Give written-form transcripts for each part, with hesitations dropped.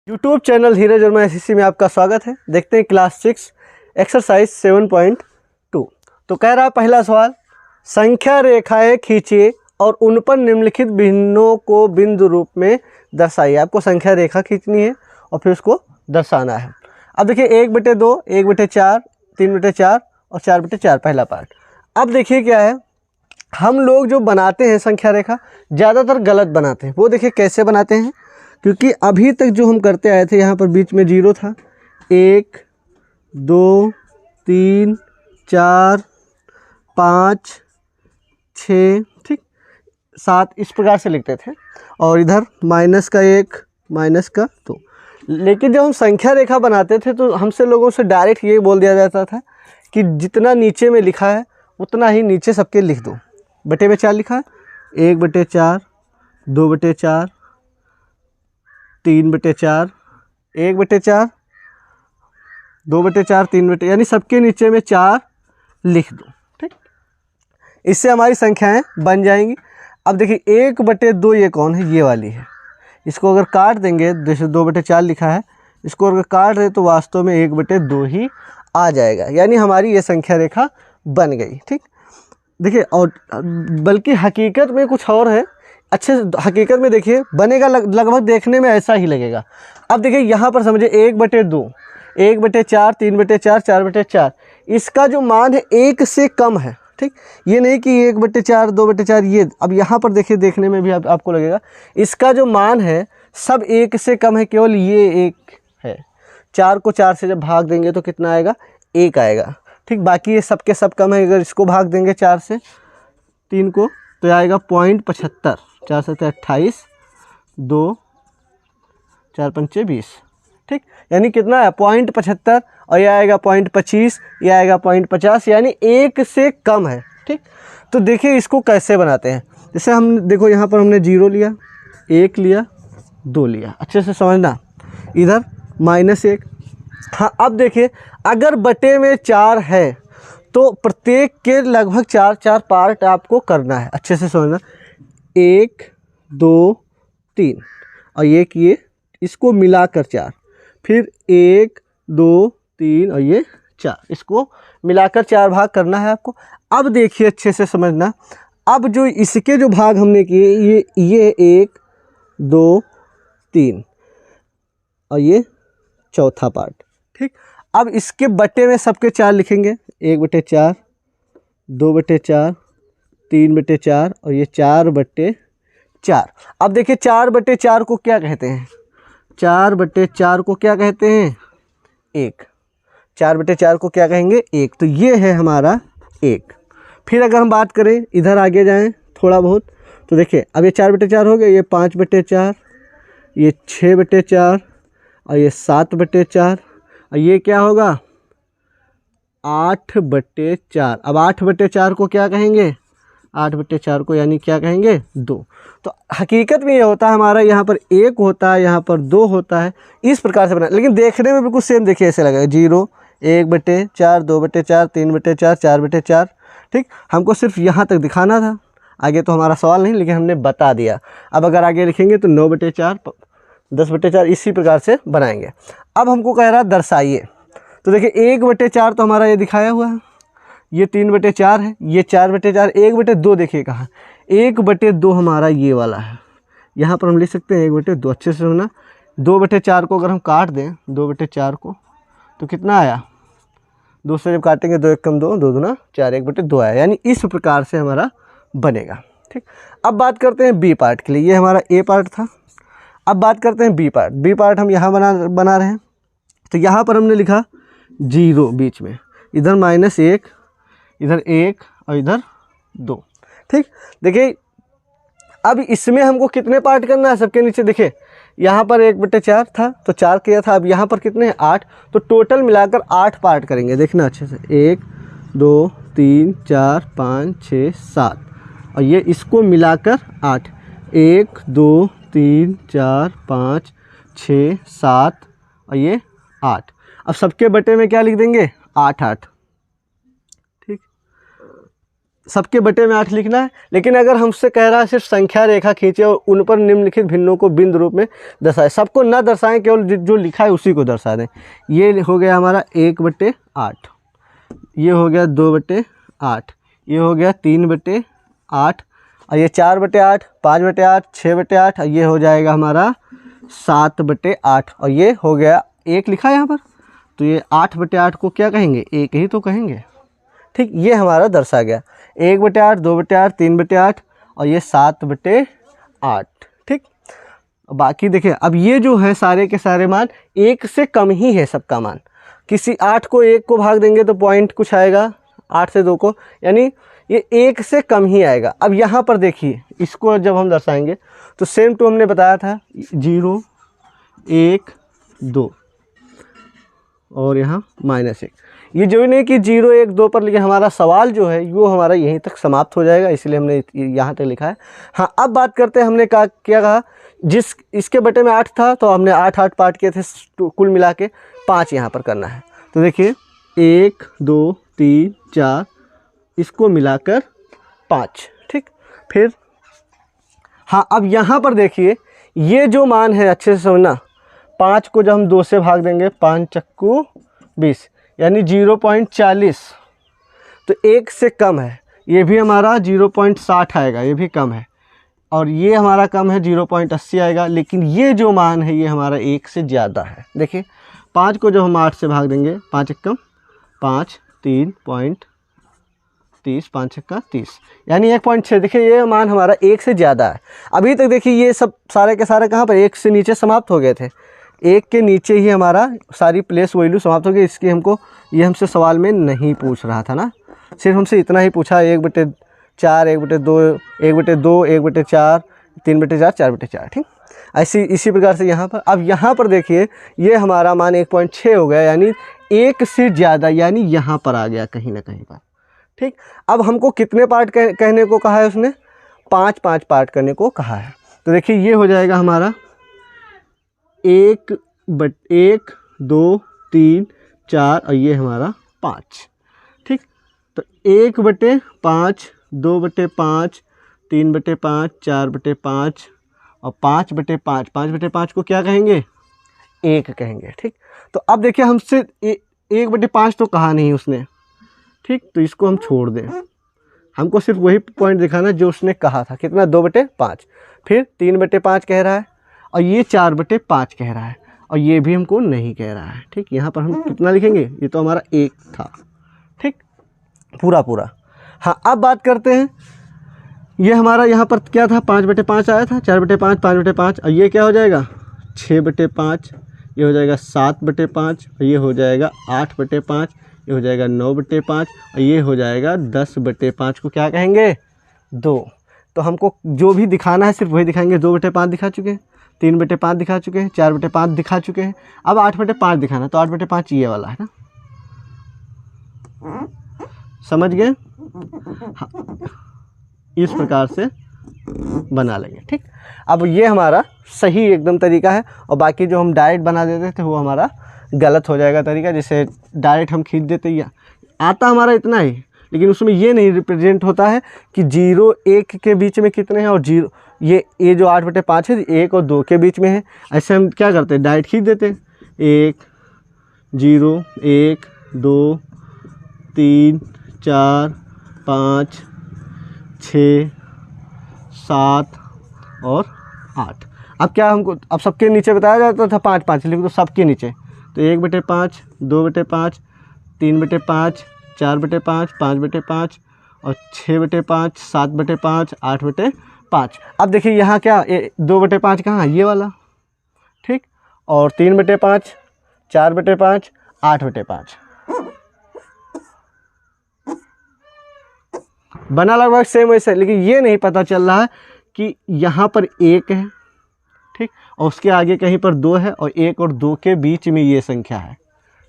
YouTube channel धीरज Verma SSC में आपका स्वागत है। देखते हैं क्लास 6 एक्सरसाइज 7.2। तो कह रहा है पहला सवाल, संख्या रेखाएं खींचिए और उन पर निम्नलिखित बिंदुओं को बिंदु रूप में दर्शाइए। आपको संख्या रेखा खींचनी है और फिर उसको दर्शाना है। अब देखिए 1/2, 1/4, 3/4 और 4/4 पहला पार्ट। अब देखिए क्या है, हम लोग जो बनाते हैं संख्या रेखा ज़्यादातर गलत बनाते हैं। वो देखिए कैसे बनाते हैं, क्योंकि अभी तक जो हम करते आए थे यहाँ पर बीच में 0 था। 1 2 3 4 5 6 ठीक 7 इस प्रकार से लिखते थे, और इधर माइनस का 1 माइनस का 2। लेकिन जब हम संख्या रेखा बनाते थे तो हमसे लोगों से डायरेक्ट ये बोल दिया जाता था कि जितना नीचे में लिखा है उतना ही नीचे सबके लिख दो। बटे में 4 लिखा है, 1/4 2/4 3/4 1/4 2/4 3/4, यानी सबके नीचे में 4 लिख दो। ठीक, इससे हमारी संख्याएं बन जाएंगी। अब देखिए 1/2 ये कौन है, ये वाली है। इसको अगर काट देंगे, जैसे 2/4 लिखा है, इसको अगर काट दें तो वास्तव में 1/2 ही आ जाएगा, यानी हमारी ये संख्या रेखा बन गई। ठीक, देखिए, और बल्कि हकीकत में कुछ और है। अच्छे हकीकत में देखिए बनेगा लगभग देखने में ऐसा ही लगेगा। अब देखिए यहाँ पर समझिए 1/2 1/4 3/4 4/4, इसका जो मान है 1 से कम है। ठीक, ये नहीं कि 1/4 2/4 ये। अब यहाँ पर देखिए देखने में भी आपको लगेगा इसका जो मान है सब 1 से कम है, केवल ये 1 है। 4 को 4 से जब भाग देंगे तो कितना आएगा, 1 आएगा। ठीक, बाकी ये सब के सब कम है। अगर इसको भाग देंगे 4 से 3 को तो आएगा 0.75, 4 से 28 2 4 5 20। ठीक, यानी कितना है 0.75, और यह आएगा 0.25, यह आएगा 0.50, यानी 1 से कम है। ठीक, तो देखिए इसको कैसे बनाते हैं। जैसे हम देखो यहाँ पर हमने 0 लिया, 1 लिया, 2 लिया, अच्छे से समझना। इधर -1। हाँ, अब देखिए अगर बटे में 4 है तो प्रत्येक के लगभग 4 पार्ट आपको करना है। अच्छे से समझना, 1 2 3 और ये इसको मिलाकर 4, फिर 1 2 3 और ये 4, इसको मिलाकर 4 भाग करना है आपको। अब देखिए अच्छे से समझना, अब जो इसके जो भाग हमने किए, ये 1 2 3 और ये चौथा पार्ट। ठीक, अब इसके बटे में सबके 4 लिखेंगे, 1/4 2/4 3/4 और ये 4/4। अब देखिए 4/4 को क्या कहते हैं, 4/4 को क्या कहते हैं, 1। 4/4 को क्या कहेंगे, 1। तो ये है हमारा 1। फिर अगर हम बात करें, इधर आगे जाएं थोड़ा बहुत, तो देखिए अब ये 4/4 हो गया, ये 5/4, ये 6/4 और ये 7/4, और ये क्या होगा 8/4। अब 8/4 को क्या कहेंगे, 8/4 को यानी क्या कहेंगे, 2। तो हकीकत में ये होता है हमारा, यहाँ पर 1 होता है, यहाँ पर 2 होता है। इस प्रकार से बना, लेकिन देखने में बिल्कुल सेम देखिए ऐसे लगेगा, 0 1/4 2/4 3/4 4/4। ठीक, हमको सिर्फ यहाँ तक दिखाना था, आगे तो हमारा सवाल नहीं, लेकिन हमने बता दिया। अब अगर आगे लिखेंगे तो 9/4 10/4 इसी प्रकार से बनाएंगे। अब हमको कह रहा है दर्शाइए, तो देखिए 1/4 तो हमारा ये दिखाया हुआ है, ये 3/4 है, ये 4/4। 1/2 देखिए कहाँ, 1/2 हमारा ये वाला है, यहाँ पर हम लिख सकते हैं 1/2। अच्छे से सुनना, 2/4 को अगर हम काट दें, 2/4 को, तो कितना आया, 2 से जब काटेंगे 2 1 कम 2 2 दूना 4 1/2 आया, यानी इस प्रकार से हमारा बनेगा। ठीक, अब बात करते हैं बी पार्ट के लिए। ये हमारा ए पार्ट था। अब बात करते हैं बी पार्ट। बी पार्ट हम यहाँ बना रहे हैं, तो यहाँ पर हमने लिखा 0 बीच में, इधर -1, इधर 1 और इधर 2। ठीक, देखिए अब इसमें हमको कितने पार्ट करना है सबके नीचे। देखिए यहाँ पर 1/4 था तो 4 किया था, अब यहाँ पर कितने हैं 8, तो टोटल मिलाकर 8 पार्ट करेंगे। देखना अच्छे से, 1 2 3 4 5 6 7 और ये इसको मिलाकर 8, 1 2 3 4 5 6 7 और ये 8। अब सबके बटे में क्या लिख देंगे, 8 8। ठीक, सबके बटे में 8 लिखना है। लेकिन अगर हमसे कह रहा है सिर्फ संख्या रेखा खींचे और उन पर निम्नलिखित भिन्नों को बिंदु रूप में दर्शाए, सबको ना दर्शाएं, केवल जो लिखा है उसी को दर्शा दें। ये हो गया हमारा 1/8, ये हो गया 2/8, ये हो गया 3/8, और ये 4/8, 5/8, 6/8, और ये हो जाएगा हमारा 7/8, और ये हो गया 1 लिखा है यहाँ पर, तो ये 8/8 को क्या कहेंगे, 1 ही तो कहेंगे। ठीक, ये हमारा दर्शा गया 1/8, 2/8, 3/8 और ये 7/8। ठीक, बाकी देखिए अब ये जो है सारे के सारे मान 1 से कम ही है सबका मान। किसी 8 को 1 को भाग देंगे तो पॉइंट कुछ आएगा, 8 से 2 को, यानी ये 1 से कम ही आएगा। अब यहाँ पर देखिए इसको जब हम दर्शाएंगे तो सेम टू हमने बताया था 0, 1, 2 और यहाँ -1। ये जो नहीं कि 0, 1, 2 पर, लेकिन हमारा सवाल जो है वो हमारा यहीं तक समाप्त हो जाएगा, इसलिए हमने यहाँ तक लिखा है। हाँ, अब बात करते हैं, हमने क्या कहा, जिस इसके बटे में 8 था तो हमने 8 पार्ट किए थे, कुल मिला के 5 यहाँ पर करना है। तो देखिए 1, 2, 3, 4, इसको मिलाकर 5। ठीक, फिर हाँ, अब यहाँ पर देखिए ये जो मान है अच्छे से समझना, 5 को जब हम 2 से भाग देंगे, 5 चक्कू 20 यानी 0.40, तो 1 से कम है। ये भी हमारा 0.60 आएगा, ये भी कम है, और ये हमारा कम है 0.80 आएगा। लेकिन ये जो मान है ये हमारा 1 से ज़्यादा है। देखिए 5 को जब हम 8 से भाग देंगे, 5 एकम 5, 3.30, 5 छक्का 30 यानी 1.6। देखिए ये मान हमारा 1 से ज़्यादा है। अभी तक देखिए ये सब सारे के सारे कहाँ पर 1 से नीचे समाप्त हो गए थे, 1 के नीचे ही हमारा सारी प्लेस वैल्यू समाप्त हो गई। इसकी ये हमसे सवाल में नहीं पूछ रहा था ना, सिर्फ हमसे इतना ही पूछा, 1/4, 1/2, 1/2, 1/4, 3/4, 4/4। ठीक, इसी प्रकार से यहाँ पर, अब यहाँ पर देखिए ये हमारा मान 1.6 हो गया, यानी 1 से ज़्यादा, यानी यहाँ पर आ गया कहीं ना कहीं पर। ठीक, अब हमको कितने पार्ट कहने को कहा है उसने, 5 पार्ट करने को कहा है। तो देखिए ये हो जाएगा हमारा 1, 2, 3, 4 और ये हमारा 5। ठीक, तो 1/5, 2/5, 3/5, 4/5 और 5/5। 5/5 को क्या कहेंगे, 1 कहेंगे। ठीक, तो अब देखिए हमसे 1/5 तो कहा नहीं उसने। ठीक, तो इसको हम छोड़ दें, हमको सिर्फ वही पॉइंट दिखाना जो उसने कहा था, कितना, 2/5। फिर 3/5 कह रहा है, और ये 4/5 कह रहा है, और ये भी हमको नहीं कह रहा है। ठीक, यहाँ पर हम कितना लिखेंगे, ये तो हमारा 1 था। ठीक, पूरा। हाँ, अब बात करते हैं, ये हमारा यहाँ पर क्या था, 5/5 आया था, 4/5, 5/5, और ये क्या हो जाएगा 6/5, ये हो जाएगा 7/5, और ये हो जाएगा 8/5, ये हो जाएगा 9/5, और ये हो जाएगा 10/5 को क्या कहेंगे, 2। तो हमको जो भी दिखाना है सिर्फ वही दिखाएंगे। 2/5 दिखा चुके हैं, 3/5 दिखा चुके हैं, 4/5 दिखा चुके हैं, अब 8/5 दिखाना। तो 8/5 ये वाला है ना, समझ गए। हाँ, इस प्रकार से बना लेंगे। ठीक, अब ये हमारा सही एकदम तरीका है, और बाकी जो हम डायरेक्ट बना देते थे वो हमारा गलत हो जाएगा तरीका। जैसे डायरेक्ट हम खींच देते, या आता हमारा इतना ही, लेकिन उसमें ये नहीं रिप्रेजेंट होता है कि 0, 1 के बीच में कितने हैं, और 0 ये जो 8/5 है 1 और 2 के बीच में है। ऐसे हम क्या करते हैं, डायरेक्ट खींच देते हैं, 1, 0, 1, 2, 3, 4, 5, 6, 7 और 8। अब क्या हमको, अब सबके नीचे बताया जाता था 5, लिख दो सबके नीचे। तो 1/5, 2/5, 3/5, 4/5, 5/5 और 6/5, 7/5, 8/5। अब देखिए यहाँ क्या, 2/5 कहाँ, ये वाला। ठीक, और 3/5, 4/5, 8/5 बना लगभग सेम वैसे, लेकिन ये नहीं पता चल रहा है कि यहाँ पर 1 है। ठीक, और उसके आगे कहीं पर 2 है, और 1 और 2 के बीच में ये संख्या है।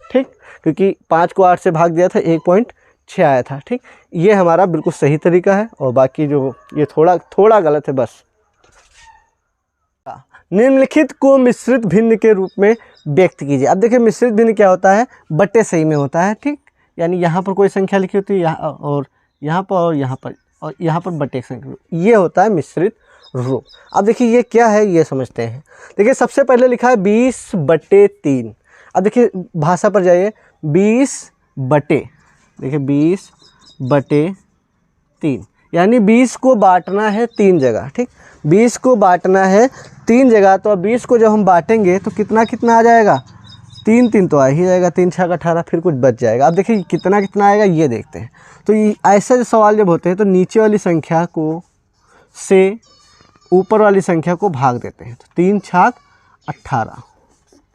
ठीक, क्योंकि 5 को 8 से भाग दिया था, 1.6 आया था। ठीक, ये हमारा बिल्कुल सही तरीका है, और बाकी जो ये थोड़ा गलत है बस। निम्नलिखित को मिश्रित भिन्न के रूप में व्यक्त कीजिए। अब देखिए मिश्रित भिन्न क्या होता है, बट्टे सही में होता है। ठीक, यानी यहाँ पर कोई संख्या लिखी होती है, यहाँ और यहाँ पर और यहाँ पर, और यहाँ पर बटे संख्या, ये होता है मिश्रित रूप। अब देखिए ये क्या है ये समझते हैं। देखिए सबसे पहले लिखा है 20/3। अब देखिए भाषा पर जाइए, 20 बटे, देखिए 20/3, यानी 20 को बांटना है 3 जगह। ठीक, 20 को बांटना है 3 जगह। तो अब 20 को जब हम बांटेंगे तो कितना कितना आ जाएगा, 3 3 तो आ ही जाएगा, 3 6 18, फिर कुछ बच जाएगा। अब देखिए कितना कितना आएगा ये देखते हैं। तो ये ऐसे जो सवाल जब होते हैं तो नीचे वाली संख्या को से ऊपर वाली संख्या को भाग देते हैं। तो 3 6 18,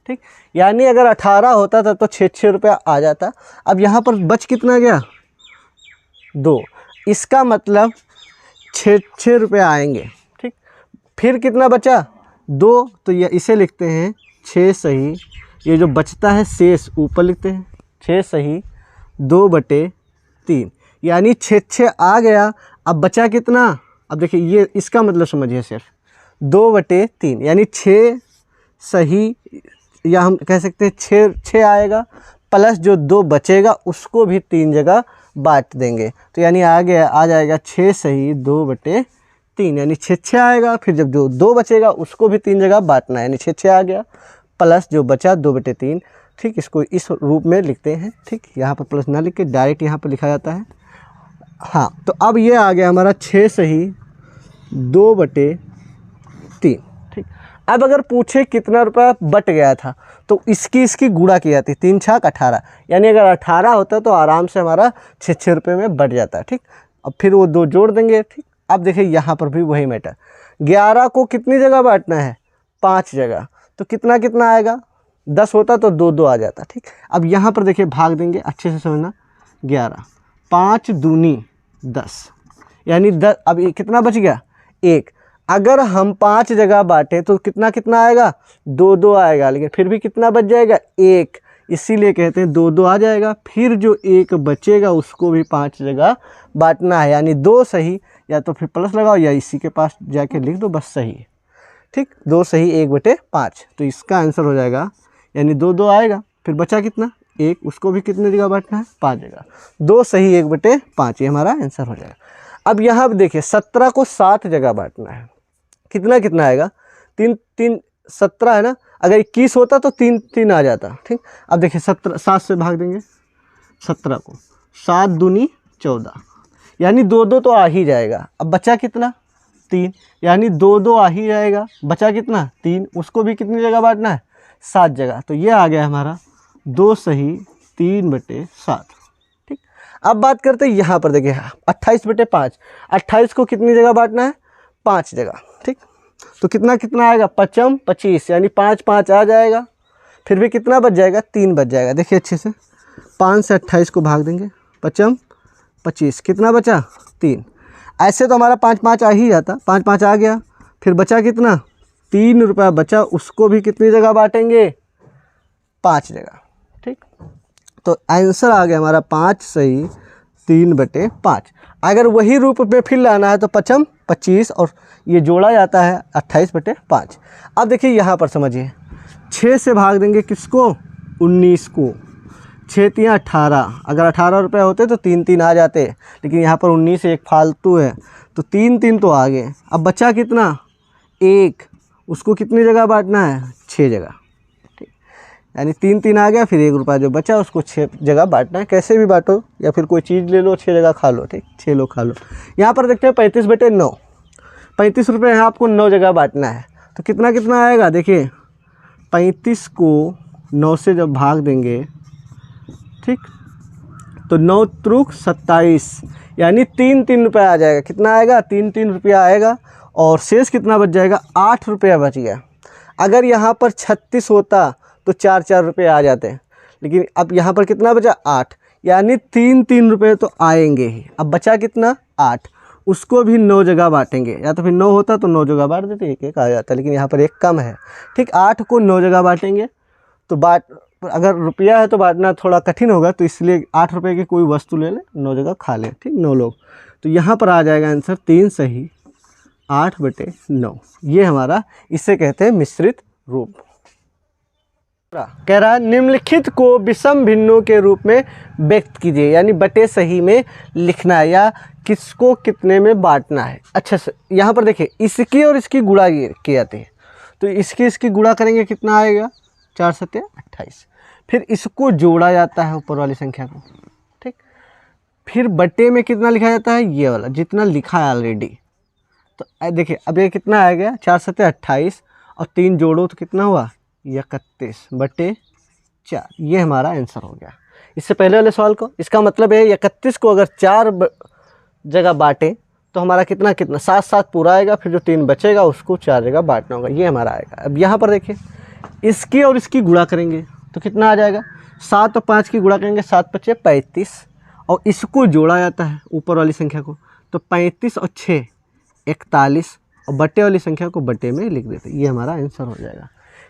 ठीक, यानी अगर 18 होता तब तो 6 रुपया आ जाता। अब यहाँ पर बच कितना गया, 2, इसका मतलब 6 रुपया आएंगे। ठीक, फिर कितना बचा, 2, तो ये इसे लिखते हैं 6 सही, ये जो बचता है शेष ऊपर लिखते हैं 6 सही 2/3, यानी 6 6 आ गया। अब बचा कितना, अब देखिए ये इसका मतलब समझिए सिर्फ 2/3, यानी 6 सही, या हम कह सकते हैं 6 आएगा प्लस जो 2 बचेगा उसको भी 3 जगह बांट देंगे। तो यानी आ जाएगा 6 सही 2/3, यानी 6 6 आएगा। फिर जब जो 2 बचेगा उसको भी 3 जगह बांटना है, यानी 6 6 आ गया प्लस जो बचा 2/3। ठीक, इसको इस रूप में लिखते हैं। ठीक, यहाँ पर प्लस ना लिख के डायरेक्ट यहाँ पर लिखा जाता है। हाँ, तो अब ये आ गया हमारा 6 सही 2/3। ठीक, अब अगर पूछे कितना रुपया बट गया था तो इसकी गुणा की जाती है, 3 6 18, यानी अगर 18 होता तो आराम से हमारा 6 रुपये में बट जाता है। ठीक, अब फिर वो 2 जोड़ देंगे। ठीक, अब देखिए यहाँ पर भी वही मैटर, 11 को कितनी जगह बांटना है, 5 जगह। तो कितना कितना आएगा, 10 होता तो 2 2 आ जाता। ठीक, अब यहाँ पर देखिए भाग देंगे, अच्छे से समझना, 11 5 दूनी 10, यानी 10। अब ये कितना बच गया, 1। अगर हम 5 जगह बांटे तो कितना कितना आएगा, 2 2 आएगा, लेकिन फिर भी कितना बच जाएगा, 1, इसीलिए कहते हैं 2 2 आ जाएगा। फिर जो 1 बचेगा उसको भी 5 जगह बांटना है, यानी 2 सही, या तो फिर प्लस लगाओ या इसी के पास जाके लिख दो, बस सही है। ठीक, 2 सही 1/5, तो इसका आंसर हो जाएगा, यानी 2 2 आएगा। फिर बचा कितना, 1, उसको भी कितने जगह बांटना है, 5 जगह। 2 सही 1/5, ये हमारा आंसर हो जाएगा। अब यहाँ देखिए 17 को 7 जगह बांटना है, कितना कितना आएगा, 3 3 17 है ना, अगर 21 होता तो 3 3 आ जाता। ठीक, अब देखिए 7 से भाग देंगे 17 को, 7 दूनी 14, यानी 2 2 तो आ ही जाएगा। अब बचा कितना, 3, यानी 2 2 आ ही जाएगा। बचा कितना, 3, उसको भी कितनी जगह बांटना है, 7 जगह। तो ये आ गया हमारा 2 सही 3/7। ठीक, अब बात करते हैं यहाँ पर, देखिए 28/5, 28 को कितनी जगह बांटना है, 5 जगह। ठीक, तो कितना कितना आएगा, 5 25, यानी 5 5 आ जाएगा। फिर भी कितना बच जाएगा, 3 बच जाएगा। देखिए अच्छे से, 5 से 28 को भाग देंगे, 5 25, कितना बचा, 3। ऐसे तो हमारा 5 5 आ ही जाता, 5 5 आ गया। फिर बचा कितना, 3 रुपया बचा, उसको भी कितनी जगह बांटेंगे, 5 जगह। ठीक, तो आंसर आ गया हमारा 5 सही 3/5। अगर वही रूप में फिर लाना है तो 5 25 और ये जोड़ा जाता है 28/5। अब देखिए यहाँ पर समझिए, 6 से भाग देंगे किसको, 19 को, 6 3 18, अगर 18 रुपये होते तो 3 3 आ जाते, लेकिन यहाँ पर 19 एक फालतू है तो 3 3 तो आ गए। अब बचा कितना, 1, उसको कितनी जगह बांटना है, 6 जगह। ठीक, यानी 3 3 आ गया, फिर 1 रुपया जो बचा उसको 6 जगह बांटना है, कैसे भी बांटो, या फिर कोई चीज़ ले लो 6 जगह खा लो। ठीक, 6 लोग खा लो। यहाँ पर देखते हैं 35/9, 35 रुपये है, आपको 9 जगह बांटना है। तो कितना कितना आएगा, देखिए 35 को 9 से जब भाग देंगे, ठीक, तो 9 त्रुक 27, यानी 3 3 रुपया आ जाएगा। कितना आएगा, 3 3 रुपया आएगा। और शेष कितना बच जाएगा, 8 रुपया बच गया। अगर यहाँ पर 36 होता तो 4 4 रुपये आ जाते, लेकिन अब यहाँ पर कितना बचा, 8, यानी 3 3 रुपये तो आएंगे ही। अब बचा कितना, 8, उसको भी 9 जगह बांटेंगे, या तो फिर 9 होता तो 9 जगह बांट देते, एक एक आ जाता, लेकिन यहाँ पर एक कम है। ठीक, 8 को 9 जगह बांटेंगे, तो अगर रुपया है तो बांटना थोड़ा कठिन होगा, तो इसलिए 8 रुपये की कोई वस्तु ले लें, 9 जगह खा लें। ठीक, 9 लोग, तो यहाँ पर आ जाएगा आंसर 3 सही 8/9। ये हमारा, इसे कहते हैं मिश्रित रूप। कह रहा है निम्नलिखित को विषम भिन्नों के रूप में व्यक्त कीजिए, यानी बटे सही में लिखना है या किसको कितने में बांटना है। अच्छा से यहाँ पर देखिए इसकी और इसकी गुणा की जाती है, तो इसकी गुणा करेंगे कितना आएगा 4 सत्ते 28। फिर इसको जोड़ा जाता है ऊपर वाली संख्या को, ठीक। फिर बटे में कितना लिखा जाता है, ये वाला जितना लिखा है ऑलरेडी। तो देखिए अब ये कितना आ गया 4 सत्ते 28 और 3 जोड़ो तो कितना हुआ 31 बटे 4। ये हमारा आंसर हो गया इससे पहले वाले सवाल को। इसका मतलब है 31 को अगर 4 जगह बांटे तो हमारा कितना 7 पूरा आएगा, फिर जो 3 बचेगा उसको 4 जगह बांटना होगा, ये हमारा आएगा। अब यहाँ पर देखिए इसकी और इसकी गुणा करेंगे तो कितना आ जाएगा 7 और 5 की गुणा करेंगे 7 पचे 35 और इसको जोड़ा जाता है ऊपर वाली संख्या को, तो 35 और 6 41 और बटे वाली संख्या को बटे में लिख देते, ये हमारा आंसर हो जाएगा।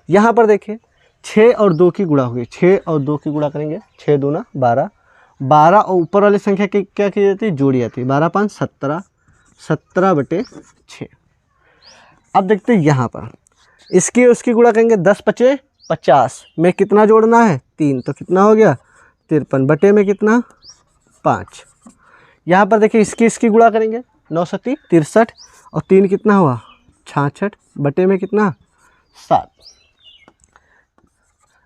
यहाँ पर देखिए 6 और 2 की गुणा होगी, 6 और 2 की गुणा करेंगे 6 दूना 12 12 और ऊपर वाली संख्या की क्या की जाती है जोड़ी जाती है, 12 5 17 17 बटे 6। अब देखते हैं यहाँ पर इसकी उसकी गुणा करेंगे 10 पचे 50 में कितना जोड़ना है 3, तो कितना हो गया 53 बटे में कितना 5। यहाँ पर देखिए इसकी गुणा करेंगे 9 सत्ती 63 और 3 कितना हुआ 66 बटे में कितना 7।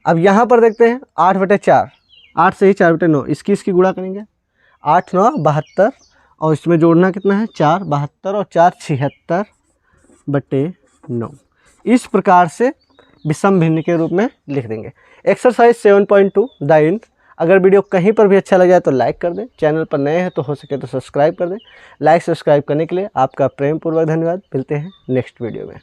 अब यहाँ पर देखते हैं 8 बटे 4, 8 से ही 4 बटे 9, इसकी गुणा करेंगे 8 9 72 और इसमें जोड़ना कितना है 4 72 और 4 76 बटे 9। इस प्रकार से विषम भिन्न के रूप में लिख देंगे। Exercise 7.2 the end. अगर वीडियो कहीं पर भी अच्छा लगा तो लाइक कर दें, चैनल पर नए हैं तो हो सके तो सब्सक्राइब कर दें। लाइक सब्सक्राइब करने के लिए आपका प्रेम पूर्वक धन्यवाद। मिलते हैं नेक्स्ट वीडियो में।